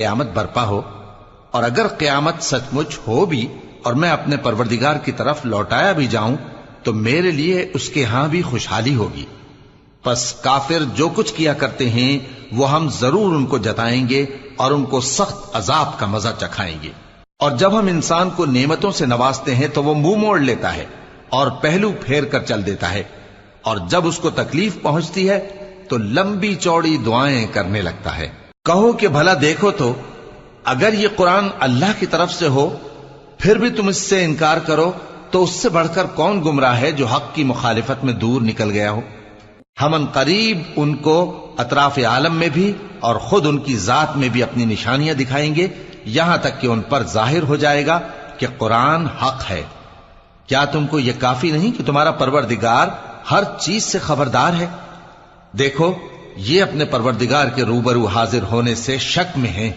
قیامت برپا ہو، اور اگر قیامت سچ مچ ہو بھی اور میں اپنے پروردگار کی طرف لوٹایا بھی جاؤں تو میرے لیے اس کے ہاں بھی خوشحالی ہوگی۔ پس کافر جو کچھ کیا کرتے ہیں وہ ہم ضرور ان کو جتائیں گے اور ان کو سخت عذاب کا مزہ چکھائیں گے۔ اور جب ہم انسان کو نعمتوں سے نوازتے ہیں تو وہ منہ موڑ لیتا ہے اور پہلو پھیر کر چل دیتا ہے، اور جب اس کو تکلیف پہنچتی ہے تو لمبی چوڑی دعائیں کرنے لگتا ہے۔ کہو کہ بھلا دیکھو تو اگر یہ قرآن اللہ کی طرف سے ہو پھر بھی تم اس سے انکار کرو تو اس سے بڑھ کر کون گمراہ ہے جو حق کی مخالفت میں دور نکل گیا ہو۔ ہم ان قریب ان کو اطراف عالم میں بھی اور خود ان کی ذات میں بھی اپنی نشانیاں دکھائیں گے، یہاں تک کہ ان پر ظاہر ہو جائے گا کہ قرآن حق ہے۔ کیا تم کو یہ کافی نہیں کہ تمہارا پروردگار ہر چیز سے خبردار ہے؟ دیکھو یہ اپنے پروردگار کے روبرو حاضر ہونے سے شک میں ہیں۔